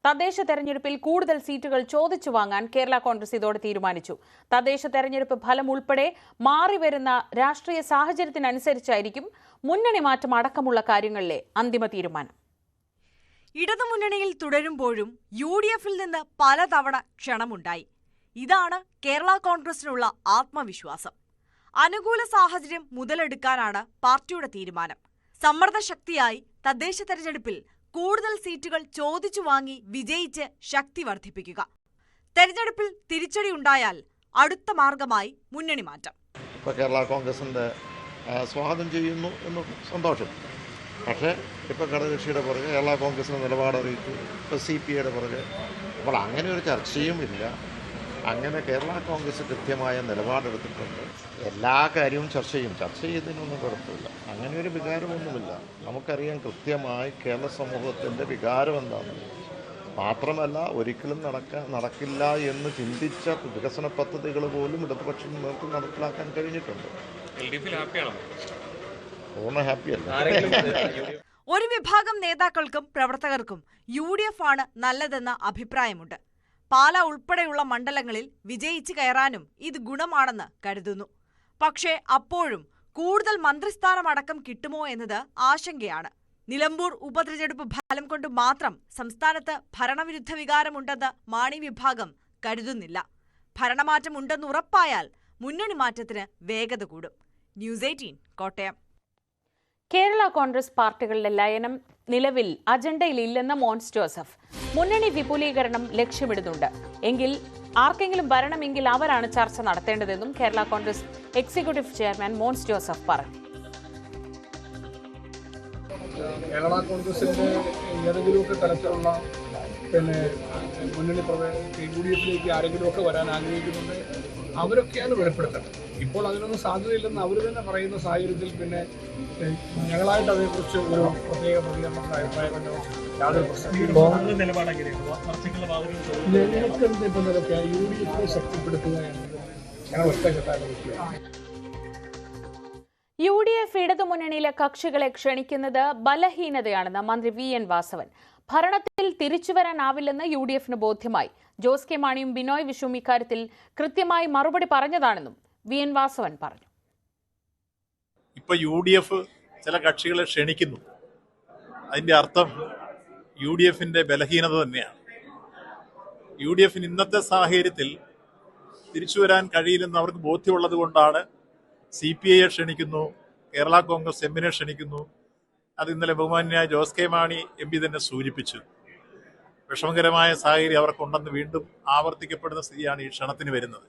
തദ്ദേശ തെരഞ്ഞെടുപ്പിൽ കൂടുതൽ സീറ്റുകൾ ചോദിച്ചു വാങ്ങാൻ കേരള കോൺഗ്രസ് ഇതോടെ തീരുമാനിച്ചു. തദ്ദേശ തെരഞ്ഞെടുപ്പ് ഫലം ഉൾപ്പെടെ മാറിവരുന്ന രാഷ്ട്രീയ സാഹചര്യത്തിനനുസരിച്ചായിരിക്കും മുന്നണി മാറ്റം അടക്കമുള്ള കാര്യങ്ങളിലെ അന്തിമ തീരുമാനം. ഇടതുമുന്നണിയിൽ തുടരുമ്പോഴും UDFിൽ നിന്ന് പലതവണ ക്ഷണമുണ്ടായി. ഇതാണ് കേരള കോൺഗ്രസിനുള്ള ആത്മവിശ്വാസം. അനുകൂല സാഹചര്യം മുതലെടുക്കാനാണ് പാർട്ടിയുടെ തീരുമാനം. സമ്മർദ്ദ ശക്തിയായി തദ്ദേശ തെരഞ്ഞെടുപ്പിൽ കൂടുതൽ സീറ്റുകൾ ചോദിച്ചു വാങ്ങി വിജയിച്ച് ശക്തി വർദ്ധിപ്പിക്കുക. തെരഞ്ഞെടുപ്പിൽ തിരിച്ചടി ഉണ്ടായാൽ അടുത്ത മാർഗമായി മുന്നണി മാറ്റം. കേരള കോൺഗ്രസിന്റെ സ്വാഗതം ചെയ്യുന്നു എന്ന് സന്തോഷം. പക്ഷേ ഇപ്പോൾ ഘടകകക്ഷിയുടെ പുറകെ കേരള കോൺഗ്രസിന് നിലപാട് അറിയിച്ചു, ഇപ്പോൾ CPIയുടെ പുറകെ. അപ്പോൾ അങ്ങനെ ഒരു ചർച്ചയും ഇല്ല. അങ്ങനെ കേരള കോൺഗ്രസ് കൃത്യമായ നിലപാടെടുത്തിട്ടുണ്ട്. എല്ലാ കാര്യവും ചർച്ച ചെയ്യുന്നതിനൊന്നും കുഴപ്പമില്ല. അങ്ങനെ ഒരു വികാരമൊന്നുമില്ല. നമുക്കറിയാം കൃത്യമായി കേരള സമൂഹത്തിൻ്റെ വികാരം എന്താണെന്ന്. മാത്രമല്ല ഒരിക്കലും നടക്കില്ല എന്ന് ചിന്തിച്ച വികസന പദ്ധതികൾ പോലും ഇടതുപക്ഷം നടപ്പിലാക്കാൻ കഴിഞ്ഞിട്ടുണ്ട്. പൂർണ്ണ ഹാപ്പിയല്ല. ഒരു വിഭാഗം നേതാക്കൾക്കും പ്രവർത്തകർക്കും UDF ആണ് നല്ലതെന്ന അഭിപ്രായമുണ്ട്. പാല ഉൾപ്പെടെയുള്ള മണ്ഡലങ്ങളിൽ വിജയിച്ചു കയറാനും ഇത് ഗുണമാണെന്ന് കരുതുന്നു. പക്ഷേ അപ്പോഴും കൂടുതൽ മന്ത്രിസ്ഥാനമടക്കം കിട്ടുമോ എന്നത് ആശങ്കയാണ്. നിലമ്പൂർ ഉപതെരഞ്ഞെടുപ്പ് ഫലം കൊണ്ട് മാത്രം സംസ്ഥാനത്ത് ഭരണവിരുദ്ധ വികാരമുണ്ടെന്ന് മാണി വിഭാഗം കരുതുന്നില്ല. ഭരണമാറ്റം ഉണ്ടെന്ന് ഉറപ്പായാൽ മുന്നണി മാറ്റത്തിന് വേഗത കൂടും. ന്യൂസ് 18 കോട്ടയം. കേരള കോൺഗ്രസ് പാർട്ടികളുടെ ലയനം നിലവിൽ അജണ്ടയിലില്ലെന്ന് മോൻസ് ജോസഫ്. മുന്നണി വിപുലീകരണം ലക്ഷ്യമിടുന്നുണ്ട്. എങ്കിൽ ആർക്കെങ്കിലും വരണമെങ്കിൽ അവരാണ് ചർച്ച നടത്തേണ്ടതെന്നും കേരള കോൺഗ്രസ് എക്സിക്യൂട്ടീവ് ചെയർമാൻ മോൻസ് ജോസഫ് പറഞ്ഞു. കേരള കോൺഗ്രസിന്റെ ഏതെങ്കിലുമൊക്കെ തരത്തിലുള്ള മുന്നണി UDFിലേക്ക് ആരെങ്കിലുമൊക്കെ വരാൻ ആഗ്രഹിക്കുന്നുണ്ട്. അവരൊക്കെയാണ് വെളിപ്പെടുത്തേണ്ടത്. ഇപ്പോൾ അതിനൊന്നും സാധ്യതയില്ലെന്ന് അവർ തന്നെ പറയുന്ന സാഹചര്യത്തിൽ ഞങ്ങളായിട്ട് അതേക്കുറിച്ച് ഒരു പ്രത്യേക പ്രതികരണ അഭിപ്രായമോ യാതൊരു പ്രശ്നവും ഞങ്ങൾക്കെന്തൊക്കെ UDFിനെ ശക്തിപ്പെടുത്തുക എന്നത് ഞങ്ങൾ ഒറ്റക്കെട്ടായിട്ട് വിഷയമാണ്. UDF ഇടതുമുന്നണിയിലെ കക്ഷികളെ ക്ഷണിക്കുന്നത് ബലഹീനതയാണെന്ന് മന്ത്രി VN വാസവൻ. ഭരണത്തിൽ തിരിച്ചുവരാനാവില്ലെന്ന് UDFിന് ബോധ്യമായി. ജോസ് കെ മാണിയും ബിനോയ് വിശ്വവും ഇക്കാര്യത്തിൽ കൃത്യമായി മറുപടി പറഞ്ഞതാണെന്നും VN വാസവൻ പറഞ്ഞു. ഇപ്പൊ UDF ചില കക്ഷികളെ ക്ഷണിക്കുന്നു. അതിന്റെ അർത്ഥം UDFിന്റെ ബലഹീനത തന്നെയാണ്. UDFിന് ഇന്നത്തെ സാഹചര്യത്തിൽ തിരിച്ചു വരാൻ കഴിയില്ലെന്ന് അവർക്ക് ബോധ്യമുള്ളത് കൊണ്ടാണ് CPIയെ ക്ഷണിക്കുന്നു, കേരള കോൺഗ്രസ് എമ്മിനെ ക്ഷണിക്കുന്നു. അത് ഇന്നലെ ബഹുമാന്യനായ ജോസ് കെ മാണി MP തന്നെ സൂചിപ്പിച്ചു. വിഷമകരമായ സാഹചര്യം അവർക്കുണ്ടെന്ന് വീണ്ടും ആവർത്തിക്കപ്പെടുന്ന സ്ഥിതിയാണ് ഈ ക്ഷണത്തിന് വരുന്നത്.